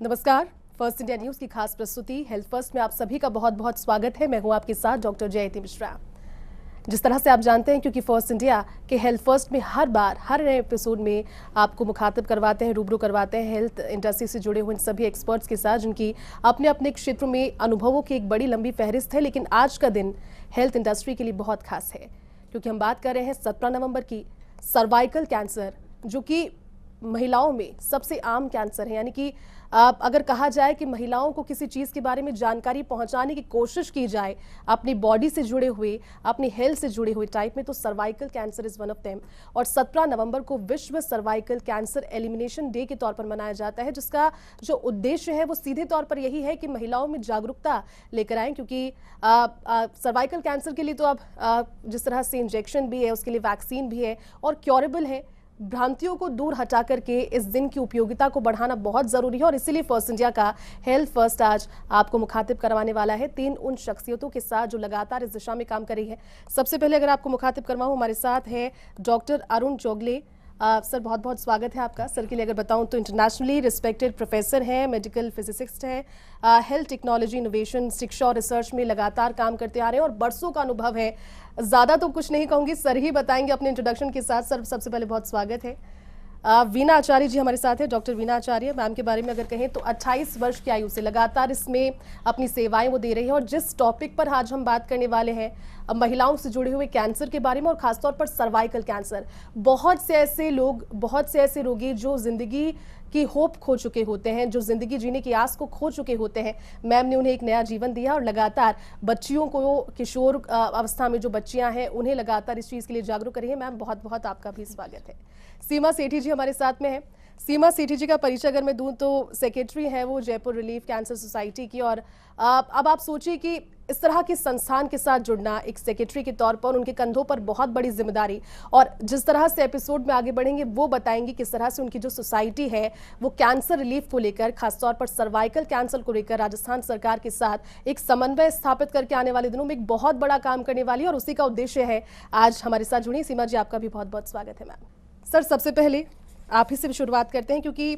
नमस्कार। First India news की खास प्रस्तुति हेल्थ फर्स्ट में आप सभी का बहुत बहुत स्वागत है। मैं हूं आपके साथ डॉक्टर जयती मिश्रा। जिस तरह से आप जानते हैं, क्योंकि फर्स्ट इंडिया के हेल्थ फर्स्ट में हर बार हर नए एपिसोड में आपको मुखातिब करवाते हैं, रूबरू करवाते हैं हेल्थ इंडस्ट्री से जुड़े हुए सभी एक्सपर्ट्स के साथ, जिनकी अपने अपने क्षेत्र में अनुभवों की एक बड़ी लंबी फहरिस्त है। लेकिन आज का दिन हेल्थ इंडस्ट्री के लिए बहुत खास है, क्योंकि हम बात कर रहे हैं 17 नवंबर की सर्वाइकल कैंसर, जो कि महिलाओं में सबसे आम कैंसर है। यानी कि अगर कहा जाए कि महिलाओं को किसी चीज़ के बारे में जानकारी पहुंचाने की कोशिश की जाए अपनी बॉडी से जुड़े हुए, अपनी हेल्थ से जुड़े हुए टाइप में, तो cervical cancer is one of them. और 17 नवंबर को विश्व सर्वाइकल कैंसर एलिमिनेशन डे के तौर पर मनाया जाता है, जिसका जो उद्देश्य है वो सीधे तौर पर यही है कि महिलाओं में जागरूकता लेकर आएँ। क्योंकि सर्वाइकल कैंसर के लिए तो अब जिस तरह से इंजेक्शन भी है, उसके लिए वैक्सीन भी है और क्योरेबल है। भ्रांतियों को दूर हटा करके इस दिन की उपयोगिता को बढ़ाना बहुत जरूरी है, और इसीलिए फर्स्ट इंडिया का हेल्थ फर्स्ट आज आपको मुखातिब करवाने वाला है 3 उन शख्सियतों के साथ जो लगातार इस दिशा में काम कर रही है। सबसे पहले अगर आपको मुखातिब करवाऊं, हमारे साथ है डॉक्टर अरुण चोगले। सर बहुत बहुत स्वागत है आपका। सर के लिए अगर बताऊं तो इंटरनेशनली रिस्पेक्टेड प्रोफेसर हैं, मेडिकल फिजिसिस्ट हैं, हेल्थ टेक्नोलॉजी इनोवेशन, शिक्षा और रिसर्च में लगातार काम करते आ रहे हैं और बरसों का अनुभव है। ज़्यादा तो कुछ नहीं कहूँगी, सर ही बताएंगे अपने इंट्रोडक्शन के साथ। सर सबसे पहले बहुत स्वागत है। वीना आचार्य जी हमारे साथ है, डॉक्टर वीना आचार्य मैम के बारे में अगर कहें तो 28 वर्ष की आयु से लगातार इसमें अपनी सेवाएं वो दे रही है। और जिस टॉपिक पर आज हम बात करने वाले हैं, महिलाओं से जुड़े हुए कैंसर के बारे में, और खासतौर पर सर्वाइकल कैंसर। बहुत से ऐसे रोगी जो जिंदगी की होप खो चुके होते हैं, जो जिंदगी जीने की आस को खो चुके होते हैं, मैम ने उन्हें एक नया जीवन दिया और लगातार बच्चियों को, किशोर अवस्था में जो बच्चियां हैं, उन्हें लगातार इस चीज़ के लिए जागरूक कर रही है। मैम बहुत बहुत आपका भी स्वागत है। सीमा सेठी जी हमारे साथ में है। सीमा सेठी जी का परिचय अगर मैं दूं तो सेक्रेटरी है वो जयपुर रिलीफ कैंसर सोसाइटी की। और अब आप सोचिए कि इस तरह के संस्थान के साथ जुड़ना एक सेक्रेटरी के तौर पर, उनके कंधों पर बहुत बड़ी जिम्मेदारी। और जिस तरह से एपिसोड में आगे बढ़ेंगे वो बताएंगे किस तरह से उनकी जो सोसाइटी है वो कैंसर रिलीफ को लेकर, खासतौर पर सर्वाइकल कैंसर को लेकर राजस्थान सरकार के साथ एक समन्वय स्थापित करके आने वाले दिनों में एक बहुत बड़ा काम करने वाली है, और उसी का उद्देश्य है आज हमारे साथ जुड़ी। सीमा जी आपका भी बहुत बहुत स्वागत है। मैम सर सबसे पहले आप ही से शुरुआत करते हैं, क्योंकि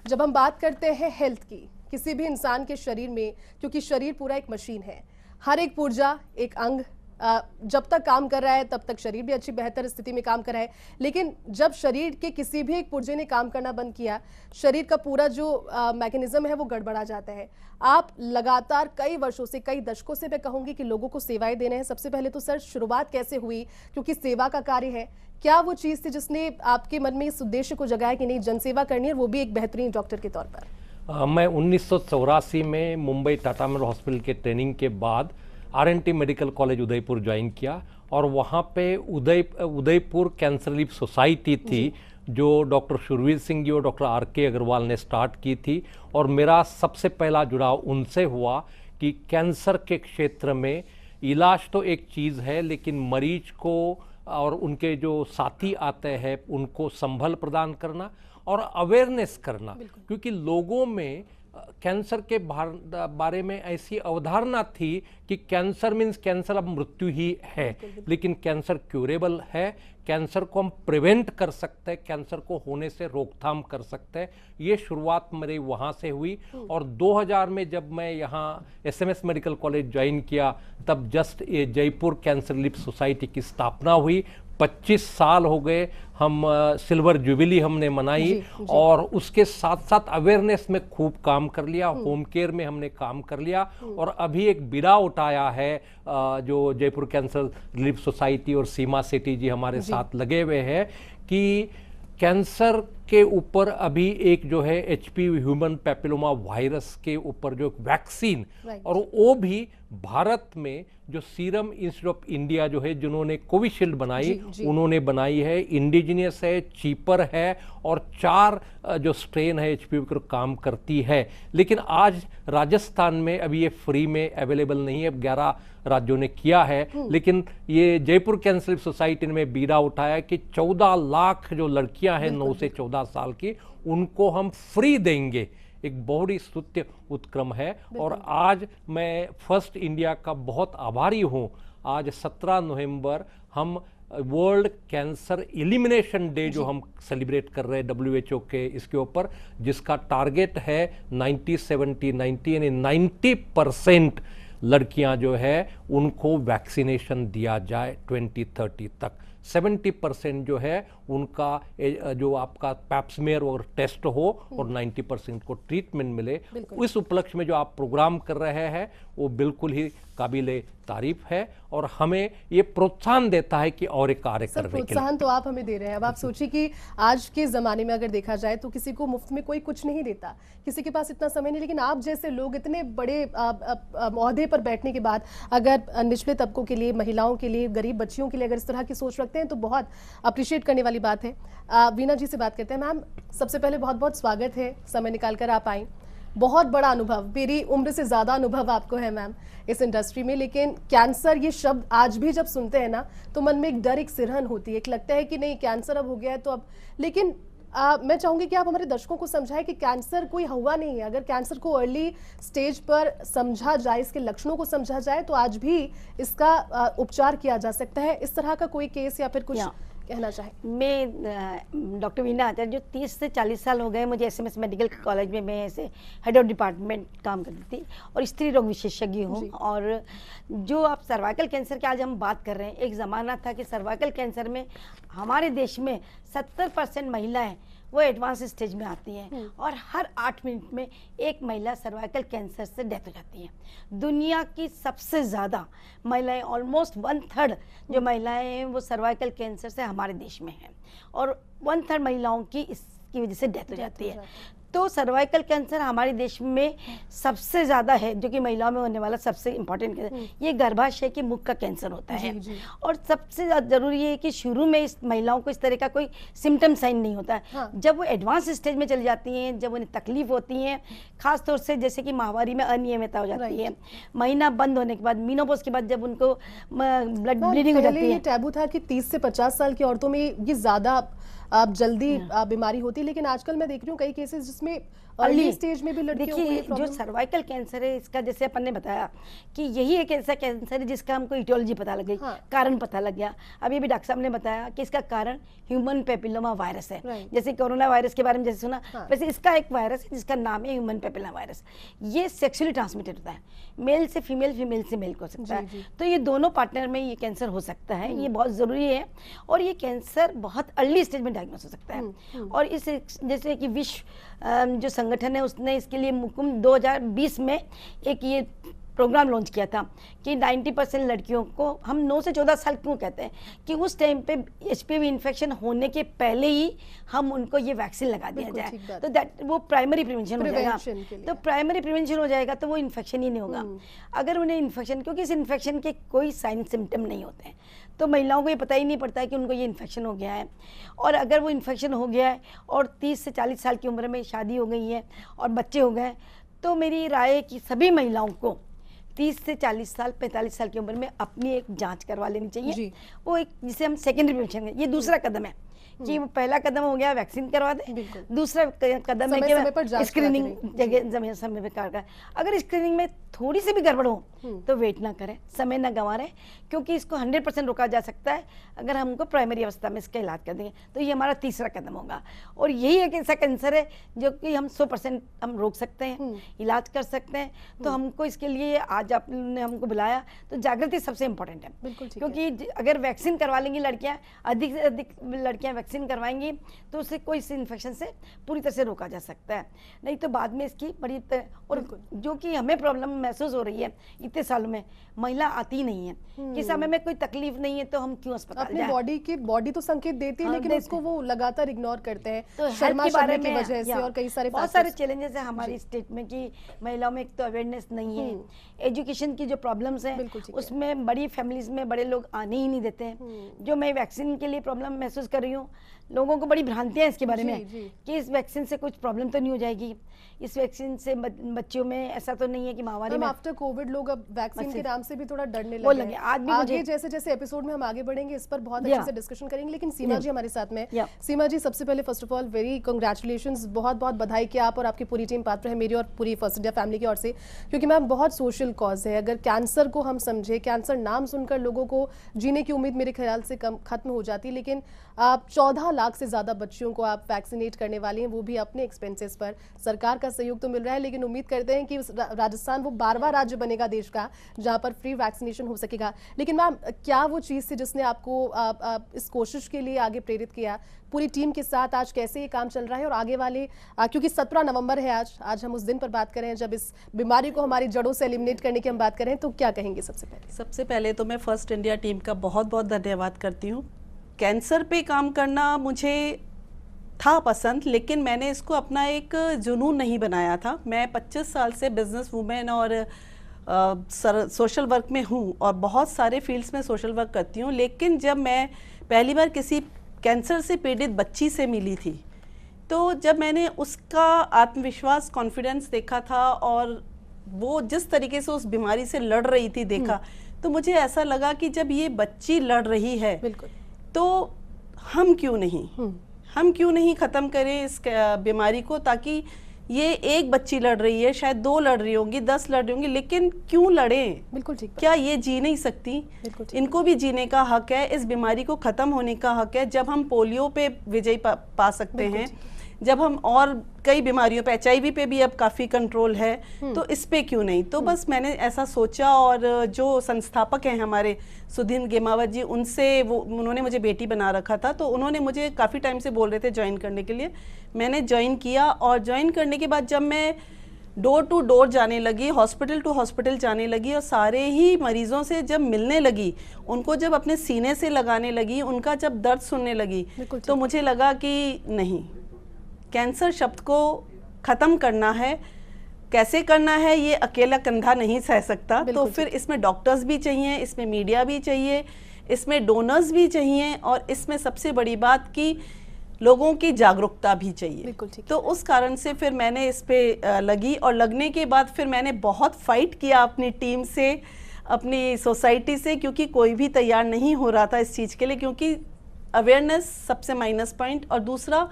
जब हम बात करते हैं हेल्थ की, किसी भी इंसान के शरीर में, क्योंकि शरीर पूरा एक मशीन है, हर एक पुर्जा, एक अंग जब तक काम कर रहा है तब तक शरीर भी अच्छी बेहतर स्थिति में काम कर रहा है। लेकिन जब शरीर के किसी भी एक पुर्जे ने काम करना बंद किया, शरीर का पूरा जो मैकेनिज्म है वो गड़बड़ा जाता है। आप लगातार कई वर्षों से, कई दशकों से मैं कहूँगी कि लोगों को सेवाएं देने हैं। सबसे पहले तो सर शुरुआत कैसे हुई, क्योंकि सेवा का कार्य है, क्या वो चीज़ थी जिसने आपके मन में इस उद्देश्य को जगाया कि नहीं जनसेवा करनी है, वो भी एक बेहतरीन डॉक्टर के तौर पर? मैं 1984 में मुंबई टाटा मेमोरियल हॉस्पिटल के ट्रेनिंग के बाद आर.एन.टी मेडिकल कॉलेज उदयपुर ज्वाइन किया, और वहाँ पे उदयपुर कैंसर रिलीफ सोसाइटी थी जो डॉक्टर शुरवीर सिंह जी और डॉक्टर आर.के. अग्रवाल ने स्टार्ट की थी। और मेरा सबसे पहला जुड़ाव उनसे हुआ कि कैंसर के क्षेत्र में इलाज तो एक चीज़ है, लेकिन मरीज को और उनके जो साथी आते हैं उनको संभल प्रदान करना और अवेयरनेस करना, क्योंकि लोगों में कैंसर के बारे में ऐसी अवधारणा थी कि कैंसर मीन्स कैंसर अब मृत्यु ही है, लेकिन कैंसर क्यूरेबल है, कैंसर को हम प्रिवेंट कर सकते हैं, कैंसर को होने से रोकथाम कर सकते हैं। ये शुरुआत मेरी वहाँ से हुई। और 2000 में जब मैं यहाँ एसएमएस मेडिकल कॉलेज ज्वाइन किया, तब जस्ट ये जयपुर कैंसर रिलीफ सोसाइटी की स्थापना हुई। 25 साल हो गए, हम सिल्वर जुबिली हमने मनाई। जी। और उसके साथ साथ अवेयरनेस में खूब काम कर लिया, होम केयर में हमने काम कर लिया, और अभी एक बिरा उठाया है जो जयपुर कैंसर रिलीफ सोसाइटी और सीमा सेठी जी हमारे साथ लगे हुए हैं कि कैंसर के ऊपर अभी एक जो है एचपीवी ह्यूमन पैपिलोमा वायरस के ऊपर जो वैक्सीन, और वो भी भारत में जो सीरम इंस्टीट्यूट ऑफ इंडिया जो है जिन्होंने कोविशील्ड बनाई, उन्होंने बनाई है, इंडिजिनियस है, चीपर है, और 4 जो स्ट्रेन है एचपीवी पर काम करती है। लेकिन आज राजस्थान में अभी ये फ्री में अवेलेबल नहीं है, 11 राज्यों ने किया है। लेकिन ये जयपुर कैंसर सोसाइटी ने बीड़ा उठाया कि 14 लाख जो लड़कियां हैं 9 से 14 साल की, उनको हम फ्री देंगे। एक बहुत ही स्तुत्य उत्क्रम है, और आज मैं फर्स्ट इंडिया का बहुत आभारी हूँ। आज 17 नवंबर हम वर्ल्ड कैंसर एलिमिनेशन डे जो हम सेलिब्रेट कर रहे हैं WHO के इसके ऊपर, जिसका टारगेट है 90-70-90 यानी 90% लड़कियां जो है उनको वैक्सीनेशन दिया जाए 2030 तक। 70% जो है उनका जो आपका पैप्समेयर और टेस्ट हो और 90% को ट्रीटमेंट मिले। इस उपलक्ष्य में जो आप प्रोग्राम कर रहे हैं वो बिल्कुल ही काबिले तारीफ है और हमें ये प्रोत्साहन देता है कि और एक कार्य करने के लिए। प्रोत्साहन तो आप हमें दे रहे हैं। अब आप सोचिए कि आज के ज़माने में अगर देखा जाए तो किसी को मुफ्त में कोई कुछ नहीं देता, किसी के पास इतना समय नहीं, लेकिन आप जैसे लोग इतने बड़े ओहदे पर बैठने के बाद अगर निचले तबकों के लिए, महिलाओं के लिए, गरीब बच्चियों के लिए अगर इस तरह की सोच रखते हैं तो बहुत अप्रिशिएट करने वाली बात है। वीना जी से बात करते हैं। मैम, सबसे पहले बहुत बहुत स्वागत है, समय निकाल कर आप आई। बहुत बड़ा अनुभव, मेरी उम्र से ज़्यादा अनुभव आपको है मैम इस इंडस्ट्री में, लेकिन कैंसर ये शब्द आज भी जब सुनते हैं ना तो मन में एक डर, एक सिरहन होती है, एक लगता है कि नहीं कैंसर अब हो गया है तो अब। लेकिन मैं चाहूँगी कि आप हमारे दर्शकों को समझाएं कि कैंसर कोई हवा नहीं है। अगर कैंसर को अर्ली स्टेज पर समझा जाए, इसके लक्षणों को समझा जाए तो आज भी इसका उपचार किया जा सकता है। इस तरह का कोई केस या फिर कुछ कहना चाहें? मैं डॉक्टर वीना आचार्य, जो 30 से 40 साल हो गए मुझे SMS मेडिकल कॉलेज में, मैं ऐसे हेड ऑफ डिपार्टमेंट काम करती थी और स्त्री रोग विशेषज्ञ हूँ। और जो आप सर्वाइकल कैंसर की आज हम बात कर रहे हैं, एक ज़माना था कि सर्वाइकल कैंसर में हमारे देश में 70% महिलाएं वो एडवांस स्टेज में आती हैं और हर 8 मिनट में एक महिला सर्वाइकल कैंसर से डेथ हो जाती है। दुनिया की सबसे ज़्यादा महिलाएं, ऑलमोस्ट 1/3 जो महिलाएं हैं वो सर्वाइकल कैंसर से हमारे देश में हैं और 1/3 महिलाओं की इसकी वजह से डेथ हो जाती है। तो सर्वाइकल कैंसर हमारे देश में सबसे ज़्यादा है, जो कि महिलाओं में होने वाला सबसे इम्पोर्टेंट कैंसर, ये गर्भाशय के मुख का कैंसर होता है। और सबसे ज़रूरी है कि शुरू में इस महिलाओं को इस तरह का कोई सिम्टम साइन नहीं होता है। जब वो एडवांस स्टेज में चली जाती हैं, जब उन्हें तकलीफ होती है, खास तौर से जैसे कि माहवारी में अनियमितता हो जाती है, महीना बंद होने के बाद, मीनोपॉज के बाद, जब उनको ब्लड ब्लीडिंग हो जाती है। टैबू था कि 30 से 50 साल की औरतों में ये ज़्यादा जल्दी बीमारी होती है, लेकिन आजकल मैं देख रही हूँ कई केसेस जिसमें अर्ली स्टेज में भी लड़कियों को ये प्रॉब्लम। जो सर्वाइकल कैंसर है, इसका जैसे अपन ने बताया कि यही एक ऐसा कैंसर है जिसका हमको इटियोलॉजी पता लग गई, कारण पता लग गया। अभी भी डॉक्टर साहब ने बताया कि इसका कारण ह्यूमन पेपिलोमा वायरस है। जैसे कोरोना वायरस के बारे में जैसे सुना, वैसे इसका एक वायरस है जिसका नाम है ह्यूमन पेपिलोमा वायरस। ये सेक्सुअली ट्रांसमिटेड होता है, मेल से फीमेल, फीमेल से मेल को सकता है। तो ये दोनों पार्टनर में ये कैंसर हो सकता है, ये बहुत ज़रूरी है। और ये कैंसर बहुत अर्ली स्टेज में डायग्नोस हो सकता है। और इस जैसे कि विश्व जो संगठन है उसने इसके लिए मुकुम 2020 में एक ये प्रोग्राम लॉन्च किया था कि 90% लड़कियों को, हम 9 से 14 साल क्यों कहते हैं, कि उस टाइम पे HPV इन्फेक्शन होने के पहले ही हम उनको ये वैक्सीन लगा दिया जाए, तो दैट वो प्राइमरी प्रिवेंशन हो जाएगा। तो प्राइमरी प्रिवेंशन हो जाएगा तो वो इन्फेक्शन ही नहीं होगा। अगर उन्हें इन्फेक्शन, क्योंकि इस इन्फेक्शन के कोई साइन सिम्टम नहीं होते हैं, तो महिलाओं को ये पता ही नहीं पड़ता है कि उनको ये इन्फेक्शन हो गया है। और अगर वो इन्फेक्शन हो गया है और 30 से 40 साल की उम्र में शादी हो गई है और बच्चे हो गए, तो मेरी राय है कि सभी महिलाओं को 30 से 40 साल 45 साल की उम्र में अपनी एक जांच करवा लेनी चाहिए। वो एक जिसे हम सेकेंडरी प्रिवेंशन है, ये दूसरा कदम है कि वो पहला कदम हो गया वैक्सीन करवा दे, दूसरा कदम है कि स्क्रीनिंग समय पे कर। अगर स्क्रीनिंग में थोड़ी सी भी गड़बड़ हो तो वेट ना करें, समय ना गंवा रहे, क्योंकि इसको 100% रोका जा सकता है अगर हमको प्राइमरी अवस्था में इसका इलाज कर देंगे। तो ये हमारा तीसरा कदम होगा। और यही एक ऐसा कैंसर है जो कि हम 100% हम रोक सकते हैं, इलाज कर सकते हैं। तो हमको इसके लिए आज आपने हमको बुलाया, तो जागृति सबसे इम्पोर्टेंट है, क्योंकि अगर वैक्सीन करवा लेंगी लड़कियाँ, अधिक से अधिक लड़कियाँ वैक्सीन करवाएंगी तो उससे कोई इस इन्फेक्शन से पूरी तरह से रोका जा सकता है। नहीं तो बाद में इसकी बड़ी और जो कि हमें प्रॉब्लम महसूस हो रही है इतने सालों में, महिला आती नहीं है कि समय में कोई तकलीफ नहीं है तो हम क्यों अस्पताल जाएं। बॉडी तो संकेत देती है, लेकिन उसको वो लगातार इग्नोर करते हैं, तो शर्मा बारे की वजह से और कई सारे बहुत सारे चैलेंजेस है हमारी स्टेट में कि महिलाओं में एक तो अवेयरनेस नहीं है, एजुकेशन की जो प्रॉब्लम्स हैं उसमें बड़ी फैमिलीज में बड़े लोग आने ही नहीं देते हैं। जो मैं वैक्सीन के लिए प्रॉब्लम महसूस कर रही हूँ, लोगों को बड़ी भ्रांतियां इसके बारे जी, में जी। कि इस वैक्सीन से कुछ प्रॉब्लम तो नहीं हो जाएगी, इस वैक्सीन से बच्चों में ऐसा तो नहीं है कि महामारी में। आफ्टर कोविड लोग अब वैक्सीन के नाम से भी थोड़ा डरने वो लगे लगे। हैं। आज भी आगे मुझे- जैसे जैसे एपिसोड में हम आगे बढ़ेंगे इस पर बहुत Yeah. अच्छे से डिस्कशन करेंगे, लेकिन सीमा Yeah. जी हमारे साथ में। Yeah. सीमा जी, सबसे पहले first of all very congratulations, बहुत बहुत बधाई कि आप और आपकी पूरी टीम पात्र है मेरी और पूरी फर्स्ट इंडिया फैमिली की ओर से, क्योंकि मैम बहुत सोशल कॉज है। अगर कैंसर को हम समझे, कैंसर नाम सुनकर लोगों को जीने की उम्मीद मेरे ख्याल से कम खत्म हो जाती है, लेकिन आप 14 लाख से ज़्यादा बच्चियों को आप वैक्सीनेट करने वाली हैं, वो भी अपने एक्सपेंसेस पर। सरकार का सहयोग तो मिल रहा है, लेकिन उम्मीद करते हैं कि राजस्थान वो 12वां राज्य बनेगा देश का जहां पर फ्री वैक्सीनेशन हो सकेगा। लेकिन मैम, क्या वो चीज़ थी जिसने आपको इस कोशिश के लिए आगे प्रेरित किया? पूरी टीम के साथ आज कैसे ये काम चल रहा है और आगे वाले क्योंकि 17 नवंबर है आज हम उस दिन पर बात करें जब इस बीमारी को हमारी जड़ों से एलिमिनेट करने की हम बात करें, तो क्या कहेंगे सबसे पहले? सबसे पहले तो मैं फर्स्ट इंडिया टीम का बहुत बहुत धन्यवाद करती हूँ। कैंसर पे काम करना मुझे था पसंद, लेकिन मैंने इसको अपना एक जुनून नहीं बनाया था। मैं 25 साल से बिजनेस वूमेन और सोशल वर्क में हूँ और बहुत सारे फील्ड्स में सोशल वर्क करती हूँ, लेकिन जब मैं पहली बार किसी कैंसर से पीड़ित बच्ची से मिली थी, तो जब मैंने उसका आत्मविश्वास, कॉन्फिडेंस देखा था और वो जिस तरीके से उस बीमारी से लड़ रही थी देखा, तो मुझे ऐसा लगा कि जब ये बच्ची लड़ रही है बिल्कुल, तो हम क्यों नहीं ख़त्म करें इस बीमारी को, ताकि ये एक बच्ची लड़ रही है, शायद 2 लड़ रही होंगी, 10 लड़ रही होंगी, लेकिन क्यों लड़ें? बिल्कुल ठीक। क्या ये जी नहीं सकती? बिल्कुल ठीक। इनको भी जीने का हक है, इस बीमारी को ख़त्म होने का हक है। जब हम पोलियो पे विजय पा सकते हैं, जब हम और कई बीमारियों पे, HIV पे भी अब काफ़ी कंट्रोल है, तो इस पे क्यों नहीं? तो बस मैंने ऐसा सोचा, और जो संस्थापक हैं हमारे सुधीन गेमावत जी, उन्होंने मुझे बेटी बना रखा था, तो उन्होंने मुझे काफ़ी टाइम से बोल रहे थे ज्वाइन करने के लिए। मैंने ज्वाइन किया, और ज्वाइन करने के बाद जब मैं डोर टू डोर जाने लगी, हॉस्पिटल टू हॉस्पिटल जाने लगी और सारे ही मरीजों से जब मिलने लगी, उनको जब अपने सीने से लगाने लगी, उनका जब दर्द सुनने लगी, तो मुझे लगा कि नहीं, कैंसर शब्द को ख़त्म करना है। कैसे करना है, ये अकेला कंधा नहीं सह सकता, तो फिर इसमें डॉक्टर्स भी चाहिए, इसमें मीडिया भी चाहिए, इसमें डोनर्स भी चाहिए, और इसमें सबसे बड़ी बात कि लोगों की जागरूकता भी चाहिए। तो उस कारण से फिर मैंने इस पे लगी, और लगने के बाद फिर मैंने बहुत फाइट किया अपनी टीम से, अपनी सोसाइटी से, क्योंकि कोई भी तैयार नहीं हो रहा था इस चीज़ के लिए, क्योंकि अवेयरनेस सबसे माइनस पॉइंट, और दूसरा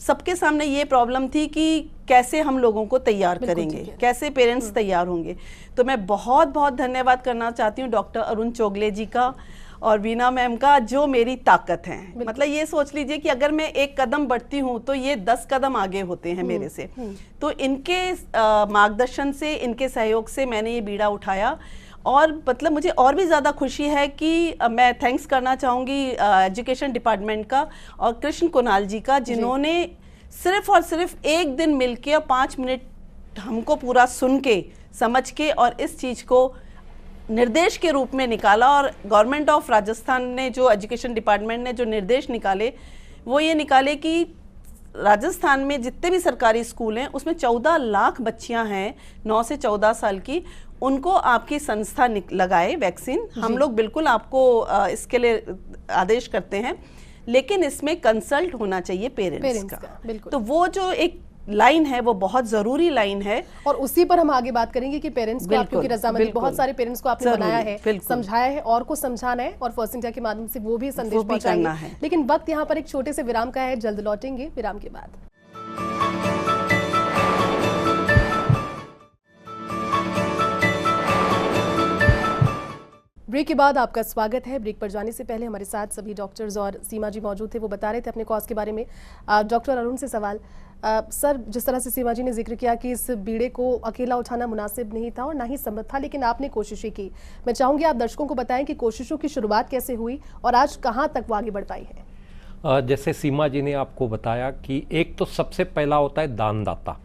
सबके सामने ये प्रॉब्लम थी कि कैसे हम लोगों को तैयार करेंगे, कैसे पेरेंट्स तैयार होंगे। तो मैं बहुत बहुत धन्यवाद करना चाहती हूँ डॉक्टर अरुण चोगले जी का और वीना मैम का, जो मेरी ताकत है। मतलब ये सोच लीजिए कि अगर मैं एक कदम बढ़ती हूँ तो ये 10 कदम आगे होते हैं मेरे से। तो इनके मार्गदर्शन से, इनके सहयोग से मैंने ये बीड़ा उठाया, और मतलब मुझे और भी ज़्यादा खुशी है कि मैं थैंक्स करना चाहूँगी एजुकेशन डिपार्टमेंट का और कृष्ण कुणाल जी का, जिन्होंने सिर्फ और सिर्फ एक दिन मिलके और 5 मिनट हमको पूरा सुन के, समझ के, और इस चीज़ को निर्देश के रूप में निकाला। और गवर्नमेंट ऑफ राजस्थान ने, जो एजुकेशन डिपार्टमेंट ने जो निर्देश निकाले, वो ये निकाले कि राजस्थान में जितने भी सरकारी स्कूल हैं उसमें 14 लाख बच्चियां हैं 9 से 14 साल की, उनको आपकी संस्था लगाए वैक्सीन। हम लोग बिल्कुल आपको इसके लिए आदेश करते हैं, लेकिन इसमें कंसल्ट होना चाहिए पेरेंट्स का। तो वो जो एक लाइन है वो बहुत जरूरी लाइन है, और उसी पर हम आगे बात करेंगे कि पेरेंट्स को आप, क्योंकि रजामंदी बहुत सारे पेरेंट्स को आपने बनाया है, समझाया है, और को समझाना है, और फर्स्ट इंडिया के माध्यम से वो भी संदेश पहुंचाना है। लेकिन वक्त यहाँ पर एक छोटे से विराम का है, जल्द लौटेंगे विराम के बाद। ब्रेक के बाद आपका स्वागत है। ब्रेक पर जाने से पहले हमारे साथ सभी डॉक्टर्स और सीमा जी मौजूद थे, वो बता रहे थे अपने कॉज के बारे में। डॉक्टर अरुण से सवाल, सर, जिस तरह से सीमा जी ने जिक्र किया कि इस बीड़े को अकेला उठाना मुनासिब नहीं था और ना ही संभव था, लेकिन आपने कोशिशें की। मैं चाहूंगी आप दर्शकों को बताएं कि कोशिशों की शुरुआत कैसे हुई और आज कहाँ तक वो आगे बढ़ पाई है। जैसे सीमा जी ने आपको बताया कि एक तो सबसे पहला होता है दानदाता।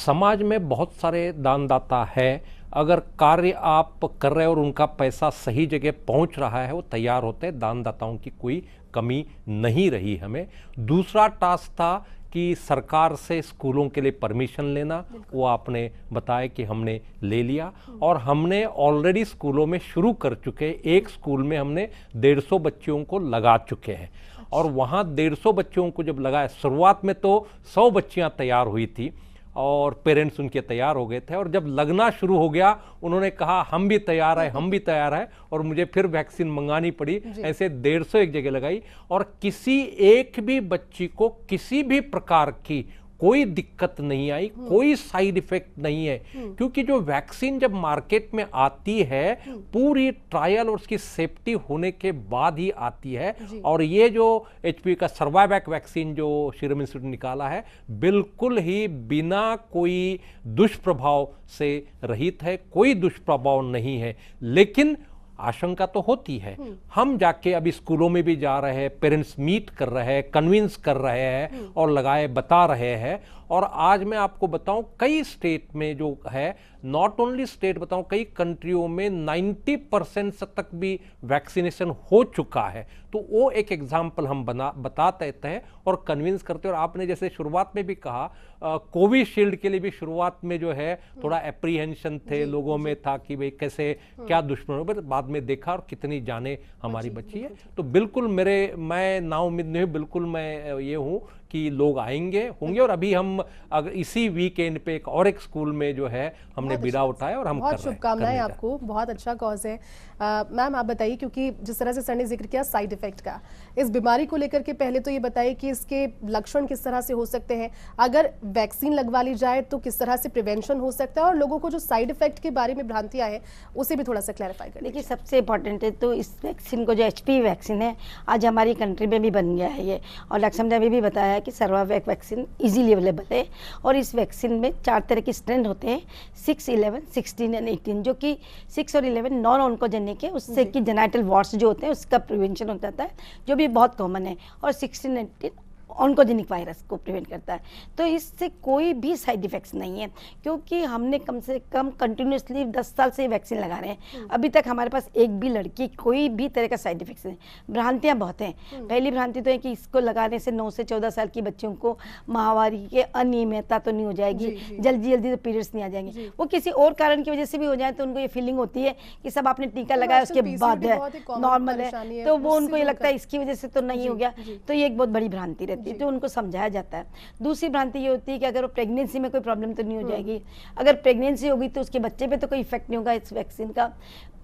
समाज में बहुत सारे दानदाता है, अगर कार्य आप कर रहे हैं और उनका पैसा सही जगह पहुंच रहा है, वो तैयार होते हैं। दानदाताओं की कोई कमी नहीं रही हमें। दूसरा टास्क था कि सरकार से स्कूलों के लिए परमिशन लेना, वो आपने बताया कि हमने ले लिया, और हमने ऑलरेडी स्कूलों में शुरू कर चुके। एक स्कूल में हमने 150 बच्चियों को लगा चुके हैं, और वहाँ 150 बच्चों को जब लगाया, शुरुआत में तो 100 बच्चियाँ तैयार हुई थी और पेरेंट्स उनके तैयार हो गए थे, और जब लगना शुरू हो गया उन्होंने कहा हम भी तैयार है, हम भी तैयार है, और मुझे फिर वैक्सीन मंगानी पड़ी। ऐसे 150 एक जगह लगाई और किसी एक भी बच्ची को किसी भी प्रकार की कोई दिक्कत नहीं आई, कोई साइड इफेक्ट नहीं है, क्योंकि जो वैक्सीन जब मार्केट में आती है पूरी ट्रायल और उसकी सेफ्टी होने के बाद ही आती है। और ये जो एचपीवी का सर्वाइवैक वैक्सीन जो सीरम इंस्टीट्यूट ने निकाला है बिल्कुल ही बिना कोई दुष्प्रभाव से रहित है, कोई दुष्प्रभाव नहीं है। लेकिन आशंका तो होती है। हम जाके अभी स्कूलों में भी जा रहे हैं, पेरेंट्स मीट कर रहे हैं, कन्विंस कर रहे हैं और लगाए बता रहे हैं। और आज मैं आपको बताऊं कई स्टेट में जो है, नॉट ओनली स्टेट बताऊं, कई कंट्रियों में 90% तक भी वैक्सीनेशन हो चुका है। तो वो एक एग्जाम्पल हम बता देते हैं और कन्विंस करते हैं। और आपने जैसे शुरुआत में भी कहा, कोविशील्ड के लिए भी शुरुआत में जो है थोड़ा एप्रीहेंशन थे लोगों में, था कि भाई कैसे क्या दुश्मन, बाद में देखा और कितनी जाने हमारी बची है। तो बिल्कुल मैं नाउम्मीद नहीं हूँ, बिल्कुल मैं ये हूँ कि लोग आएंगे होंगे। और अभी हम अगर इसी वीकेंड पे एक स्कूल में जो है हमने बीड़ा उठाया और हम बहुत शुभकामनाएं आपको, बहुत अच्छा कॉज है। मैम आप बताइए, क्योंकि जिस तरह से सर ने जिक्र किया साइड इफेक्ट का, इस बीमारी को लेकर के पहले तो ये बताइए कि इसके लक्षण किस तरह से हो सकते हैं, अगर वैक्सीन लगवा ली जाए तो किस तरह से प्रिवेंशन हो सकता है, और लोगों को जो साइड इफेक्ट के बारे में भ्रांतियां हैं उसे भी थोड़ा सा क्लैरिफाई कर देखिए। सबसे इंपॉर्टेंट है तो इस वैक्सीन को, जो एचपीवी वैक्सीन है, आज हमारी कंट्री में भी बन गया है ये, और डॉक्टर साहब ने भी बताया कि सर्वावैक वैक्सीन इजीली अवेलेबल है। और इस वैक्सीन में 4 तरह के स्ट्रेन होते हैं, 6, 11, 16 एंड 18, जो कि 6 और 11 नॉन ऑन्कोजेनिक है, उससे कि जेनाइटल वॉर्स जो होते हैं उसका प्रिवेंशन हो जाता है, जो भी बहुत कॉमन है, और 16, 18 ऑन्कोजेनिक वायरस को प्रिवेंट करता है। तो इससे कोई भी साइड इफेक्ट्स नहीं है, क्योंकि हमने कम से कम कंटिन्यूसली 10 साल से वैक्सीन लगा रहे हैं। अभी तक हमारे पास एक भी लड़की कोई भी तरह का साइड इफेक्ट्स नहीं। भ्रांतियाँ बहुत हैं। पहली भ्रांति तो है कि इसको लगाने से 9 से 14 साल की बच्चों को माहवारी के अनियमितता तो नहीं हो जाएगी, जल्दी जल्दी तो पीरियड्स नहीं आ जाएंगे, वो किसी और कारण की वजह से भी हो जाए तो उनको ये फीलिंग होती है कि सब आपने टीका लगाया उसके बाद है, नॉर्मल है, तो वो उनको ये लगता है इसकी वजह से तो नहीं हो गया। तो ये एक बहुत बड़ी भ्रांति रहती है, तो उनको समझाया जाता है। दूसरी भ्रांति ये होती है कि अगर वो प्रेगनेंसी में कोई प्रॉब्लम तो नहीं हो जाएगी, अगर प्रेगनेंसी होगी तो उसके बच्चे पे तो कोई इफेक्ट नहीं होगा इस वैक्सीन का।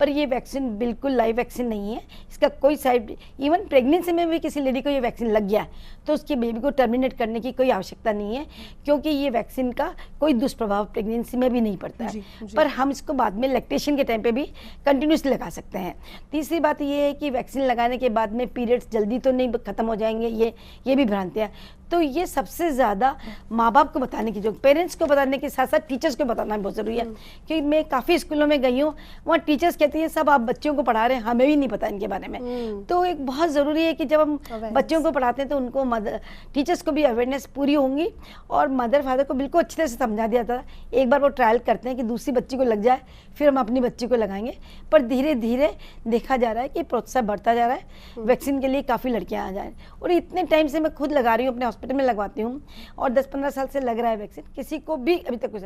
पर ये वैक्सीन बिल्कुल लाइव वैक्सीन नहीं है, इसका कोई साइड, इवन प्रेगनेंसी में भी किसी लेडी को ये वैक्सीन लग गया तो उसकी बेबी को टर्मिनेट करने की कोई आवश्यकता नहीं है, क्योंकि ये वैक्सीन का कोई दुष्प्रभाव प्रेगनेंसी में भी नहीं पड़ता है। पर हम इसको बाद में लैक्टेशन के टाइम पे भी कंटिन्यूसली लगा सकते हैं। तीसरी बात ये है कि वैक्सीन लगाने के बाद में पीरियड्स जल्दी तो नहीं खत्म हो जाएंगे, ये भी भ्रांतियाँ। तो ये सबसे ज़्यादा माँ बाप को बताने की, जो पेरेंट्स को बताने के साथ साथ टीचर्स को बताना बहुत ज़रूरी है। क्योंकि मैं काफ़ी स्कूलों में गई हूँ, वहाँ टीचर्स कहती है सब आप बच्चों को पढ़ा रहे हैं, हमें भी नहीं पता इनके बारे में। तो एक बहुत ज़रूरी है कि जब हम बच्चों को पढ़ाते हैं तो उनको टीचर्स को भी अवेयरनेस पूरी होंगी, और मदर फादर को बिल्कुल अच्छी तरह से समझा दिया था। एक बार वो ट्रायल करते हैं कि दूसरी बच्ची को लग जाए, फिर हम अपनी बच्ची को लगाएंगे। पर धीरे धीरे देखा जा रहा है कि प्रोत्साहन बढ़ता जा रहा है, वैक्सीन के लिए काफ़ी लड़कियाँ आ जाए। और इतने टाइम से मैं खुद लगा रही हूँ, अपने हॉस्पिटल में लगवाती हूँ, और 10-15 साल से लग रहा है वैक्सीन, किसी को भी अभी तक कुछ।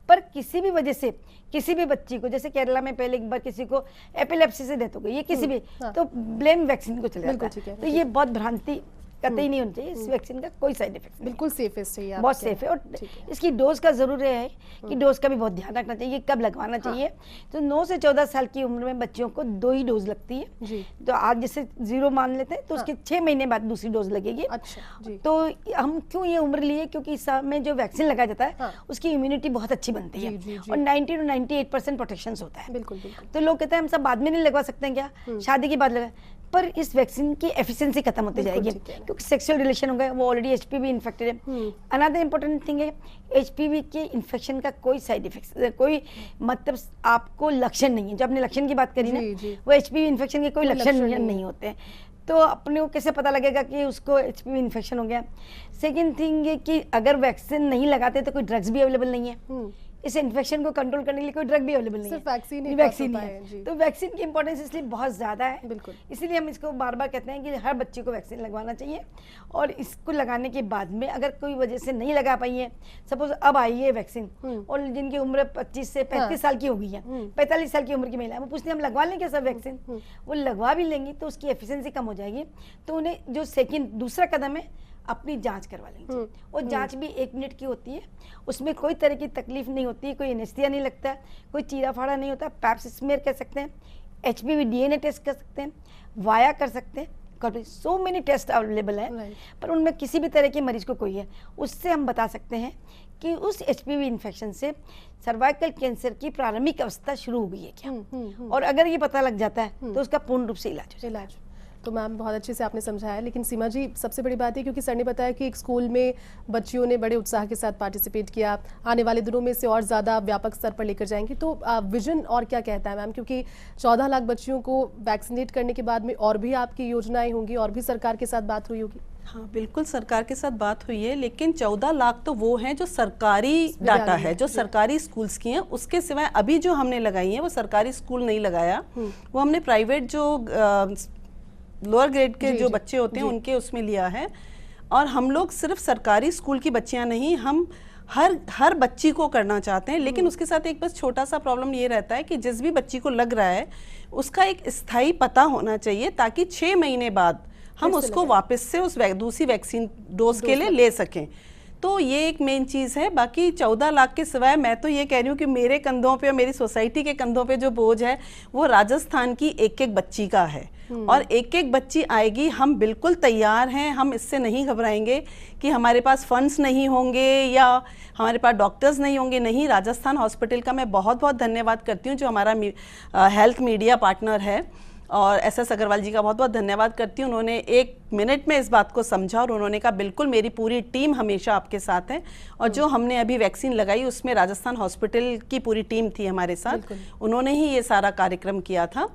पर किसी भी वजह से किसी भी बच्ची को, जैसे केरला में पहले एक बार किसी को एपिलेप्सी से डेथ हो गई, ये किसी भी, तो ब्लेम वैक्सीन को चले जाता है। तो ये बहुत भ्रांति कतई नहीं होनी चाहिए। इस वैक्सीन का कोई साइड इफेक्ट बिल्कुल सेफेस्ट है, बहुत सेफ है। और इसकी डोज का जरूर है कि डोज का भी बहुत ध्यान रखना चाहिए, कब लगवाना चाहिए। तो 9 से 14 साल की उम्र में बच्चियों को 2 ही डोज लगती है। तो आज जैसे 0 मान लेते हैं तो उसके 6 महीने बाद दूसरी डोज लगेगी। अच्छा, तो हम क्यों ये उम्र लिए, क्योंकि इस समय जो वैक्सीन लगाया जाता है उसकी इम्यूनिटी बहुत अच्छी बनती है, और 90 to 98% प्रोटेक्शन होता है। बिल्कुल बिल्कुल। तो लोग कहते हैं हम सब बाद में नहीं लगवा सकते हैं क्या, शादी के बाद लगा, पर इस वैक्सीन की एफिशिएंसी खत्म होती जाएगी, क्योंकि सेक्सुअल रिलेशन हो गए, वो ऑलरेडी एचपीवी इन्फेक्टेड है। अनदर इंपॉर्टेंट थिंग है, एचपीवी के इन्फेक्शन का कोई साइड इफेक्ट, कोई मतलब आपको लक्षण नहीं है। जो आपने लक्षण की बात करी ना, वो एचपीवी इन्फेक्शन के कोई लक्षण नहीं होते हैं। तो अपने को कैसे पता लगेगा कि उसको एचपीवी इन्फेक्शन हो गया। सेकेंड थिंग है कि अगर वैक्सीन नहीं लगाते तो कोई ड्रग्स भी अवेलेबल नहीं है। इस इन्फेक्शन को कंट्रोल करने के लिए कोई ड्रग भी अवेलेबल नहीं है, सिर्फ वैक्सीन ही वैक्सीन पास ही हो पाए, जी। है। तो वैक्सीन की इंपॉर्टेंस इसलिए बहुत ज़्यादा है, बिल्कुल। इसीलिए हम इसको बार बार कहते हैं कि हर बच्चे को वैक्सीन लगवाना चाहिए। और इसको लगाने के बाद में अगर कोई वजह से नहीं लगा पाई है, सपोज अब आई है वैक्सीन और जिनकी उम्र 25 से 35 साल की हो गई है, 45 साल की उम्र की महिला, वो पूछते हैं हम लगवा लें क्या सब वैक्सीन, वो लगवा भी लेंगी तो उसकी एफिशिएंसी कम हो जाएगी। तो उन्हें जो दूसरा कदम है अपनी जांच करवा लेनी चाहिए। और जांच भी 1 मिनट की होती है, उसमें कोई तरह की तकलीफ नहीं होती है, कोई एनेस्थीसिया नहीं लगता है, कोई चीरा फाड़ा नहीं होता। पैप्स स्मीयर कर सकते हैं, HPV DNA टेस्ट कर सकते हैं, वाया कर सकते हैं, सो मेनी टेस्ट अवेलेबल है। पर उनमें किसी भी तरह के मरीज को कोई है, उससे हम बता सकते हैं कि उस HPV इन्फेक्शन से सर्वाइकल कैंसर की प्रारंभिक अवस्था शुरू हो गई है क्या। और अगर ये पता लग जाता है तो उसका पूर्ण रूप से इलाज हो जाता है। तो मैम बहुत अच्छे से आपने समझाया, लेकिन सीमा जी सबसे बड़ी बात है क्योंकि सर ने बताया कि एक स्कूल में बच्चियों ने बड़े उत्साह के साथ पार्टिसिपेट किया, आने वाले दिनों में इसे और ज़्यादा व्यापक स्तर पर लेकर जाएंगे, तो विजन और क्या कहता है मैम, क्योंकि 14 लाख बच्चियों को वैक्सीनेट करने के बाद में और भी आपकी योजनाएं होंगी, और भी सरकार के साथ बात हुई होगी? हाँ बिल्कुल, सरकार के साथ बात हुई है, लेकिन 14 लाख तो वो हैं जो सरकारी डाटा है, जो सरकारी स्कूल्स की हैं। उसके सिवाय अभी जो हमने लगाई है वो सरकारी स्कूल नहीं लगाया, वो हमने प्राइवेट जो लोअर ग्रेड के जो बच्चे होते हैं उनके उसमें लिया है। और हम लोग सिर्फ सरकारी स्कूल की बच्चियां नहीं, हम हर बच्ची को करना चाहते हैं। लेकिन उसके साथ एक बस छोटा सा प्रॉब्लम ये रहता है कि जिस भी बच्ची को लग रहा है उसका एक स्थायी पता होना चाहिए, ताकि 6 महीने बाद हम उसको वापस से उस दूसरी वैक्सीन डोज के लिए ले सकें। तो ये एक मेन चीज़ है। बाकी 14 लाख के सिवाय मैं तो ये कह रही हूँ कि मेरे कंधों पे और मेरी सोसाइटी के कंधों पे जो बोझ है वो राजस्थान की एक एक बच्ची का है, और एक एक बच्ची आएगी। हम बिल्कुल तैयार हैं, हम इससे नहीं घबराएंगे कि हमारे पास फंड्स नहीं होंगे या हमारे पास डॉक्टर्स नहीं होंगे। नहीं, राजस्थान हॉस्पिटल का मैं बहुत बहुत धन्यवाद करती हूँ, जो हमारा हेल्थ मीडिया पार्टनर है, और SS अग्रवाल जी का बहुत बहुत धन्यवाद करती हूँ। उन्होंने 1 मिनट में इस बात को समझा और उन्होंने कहा बिल्कुल मेरी पूरी टीम हमेशा आपके साथ है। और जो हमने अभी वैक्सीन लगाई उसमें राजस्थान हॉस्पिटल की पूरी टीम थी हमारे साथ, उन्होंने ही ये सारा कार्यक्रम किया था।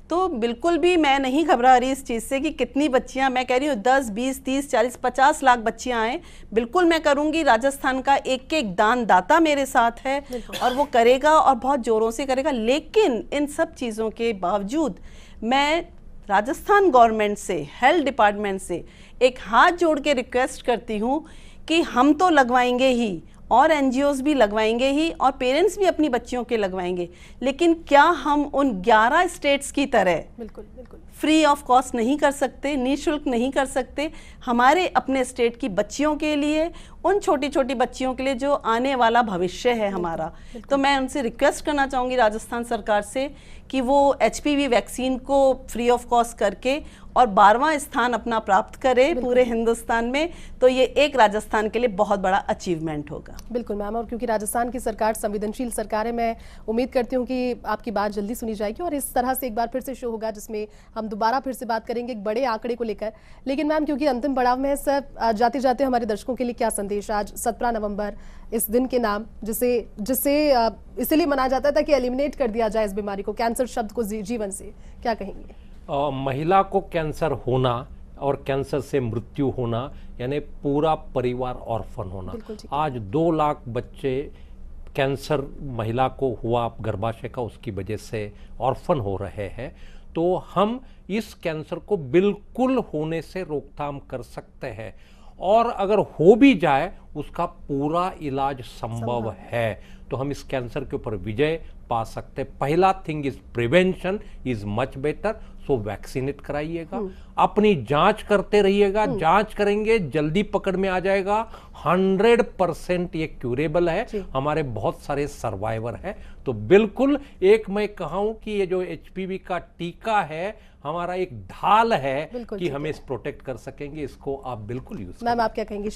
तो बिल्कुल भी मैं नहीं घबरा रही इस चीज़ से कि कितनी बच्चियां, मैं कह रही हूँ 10, 20, 30, 40, 50 लाख बच्चियां आए, बिल्कुल मैं करूँगी। राजस्थान का एक एक दान दाता मेरे साथ है और वो करेगा और बहुत ज़ोरों से करेगा। लेकिन इन सब चीज़ों के बावजूद मैं राजस्थान गवर्नमेंट से, हेल्थ डिपार्टमेंट से एक हाथ जोड़ के रिक्वेस्ट करती हूँ कि हम तो लगवाएंगे ही, और NGOs भी लगवाएंगे ही, और पेरेंट्स भी अपनी बच्चियों के लगवाएंगे। लेकिन क्या हम उन 11 स्टेट्स की तरह बिल्कुल बिल्कुल फ्री ऑफ कॉस्ट नहीं कर सकते, निःशुल्क नहीं कर सकते? हमारे अपने स्टेट की बच्चियों के लिए, उन छोटी छोटी बच्चियों के लिए जो आने वाला भविष्य है हमारा। तो मैं उनसे रिक्वेस्ट करना चाहूँगी राजस्थान सरकार से कि वो HPV वैक्सीन को फ्री ऑफ कॉस्ट करके और 12वां स्थान अपना प्राप्त करे पूरे हिंदुस्तान में। तो ये एक राजस्थान के लिए बहुत बड़ा अचीवमेंट होगा। बिल्कुल मैम, और क्योंकि राजस्थान की सरकार संवेदनशील सरकार है, मैं उम्मीद करती हूँ कि आपकी बात जल्दी सुनी जाएगी और इस तरह से एक बार फिर से शो होगा जिसमें हम दोबारा फिर से बात करेंगे एक बड़े आंकड़े को लेकर। लेकिन मैम क्योंकि अंतिम पड़ाव में है सर, जाते जाते हमारे दर्शकों के लिए क्या संदेश आज 17 नवंबर इस दिन के नाम, जिसे इसलिए मनाया जाता था कि एलिमिनेट कर दिया जाए इस बीमारी को, कैंसर शब्द को जीवन से, क्या कहेंगे? महिला को कैंसर होना और कैंसर से मृत्यु होना यानी पूरा परिवार ऑर्फन होना। आज 2 लाख बच्चे कैंसर महिला को हुआ गर्भाशय का, उसकी वजह से ऑर्फन हो रहे हैं। तो हम इस कैंसर को बिल्कुल होने से रोकथाम कर सकते हैं, और अगर हो भी जाए उसका पूरा इलाज संभव है। तो हम इस कैंसर के ऊपर विजय पा सकते। पहला thing is prevention is much better, so vaccinate कराइएगा, अपनी जांच करते रहिएगा। जांच करेंगे जल्दी पकड़ में आ जाएगा, 100% ये क्यूरेबल है। हमारे बहुत सारे सर्वाइवर हैं। तो बिल्कुल एक मैं कहूं कि ये जो HPV का टीका है हमारा एक ढाल है कि हमें इस प्रोटेक्ट कर सकेंगे। इसको आप बिल्कुल यूज। मैम आप क्या कहेंगी?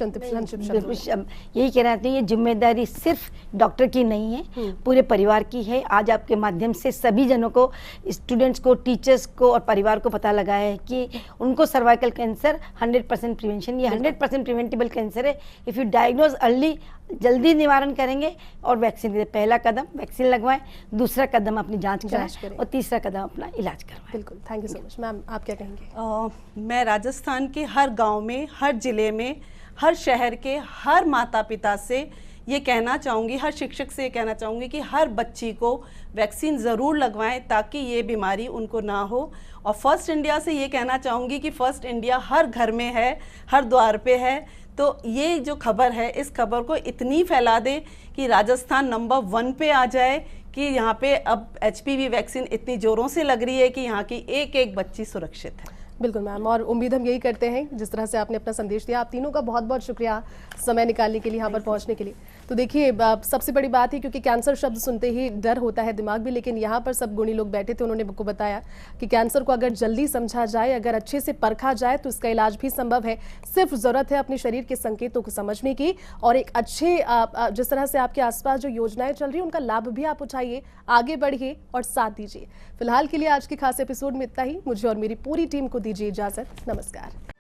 यही कहना चाहिए, ये जिम्मेदारी सिर्फ डॉक्टर की नहीं है, पूरे परिवार की है। आज आपके माध्यम से सभी जनों को, स्टूडेंट्स को, टीचर्स को और परिवार को पता लगा है कि उनको सर्वाइकल कैंसर 100% प्रिवेंशन, ये 100% प्रिवेंटेबल कैंसर है। इफ़ यू डायग्नोज अर्ली, जल्दी निवारण करेंगे। और वैक्सीन के पहला कदम वैक्सीन लगवाएं, दूसरा कदम अपनी जांच कराएं और तीसरा कदम अपना इलाज करवाएं। बिल्कुल, thank you so much. Ma'am आप क्या कहेंगे? मैं राजस्थान के हर गांव में, हर जिले में, हर शहर के हर माता पिता से ये कहना चाहूँगी, हर शिक्षक से ये कहना चाहूँगी कि हर बच्ची को वैक्सीन ज़रूर लगवाएं ताकि ये बीमारी उनको ना हो। और फर्स्ट इंडिया से ये कहना चाहूँगी कि फर्स्ट इंडिया हर घर में है, हर द्वार पे है। तो ये जो खबर है, इस खबर को इतनी फैला दे कि राजस्थान नंबर 1 पे आ जाए कि यहाँ पे अब HPV वैक्सीन इतनी ज़ोरों से लग रही है कि यहाँ की एक एक बच्ची सुरक्षित है। बिल्कुल मैम, और उम्मीद हम यही करते हैं जिस तरह से आपने अपना संदेश दिया। आप तीनों का बहुत बहुत शुक्रिया समय निकालने के लिए, यहाँ पर पहुँचने के लिए। तो देखिए सबसे बड़ी बात है, क्योंकि कैंसर शब्द सुनते ही डर होता है दिमाग में, लेकिन यहाँ पर सब गुणी लोग बैठे थे, उन्होंने मुझको बताया कि कैंसर को अगर जल्दी समझा जाए, अगर अच्छे से परखा जाए तो इसका इलाज भी संभव है। सिर्फ ज़रूरत है अपने शरीर के संकेतों को समझने की, और एक अच्छे जिस तरह से आपके आसपास जो योजनाएं चल रही है उनका लाभ भी आप उठाइए, आगे बढ़िए और साथ दीजिए। फिलहाल के लिए आज के खास एपिसोड में इतना ही। मुझे और मेरी पूरी टीम को दीजिए इजाजत। नमस्कार।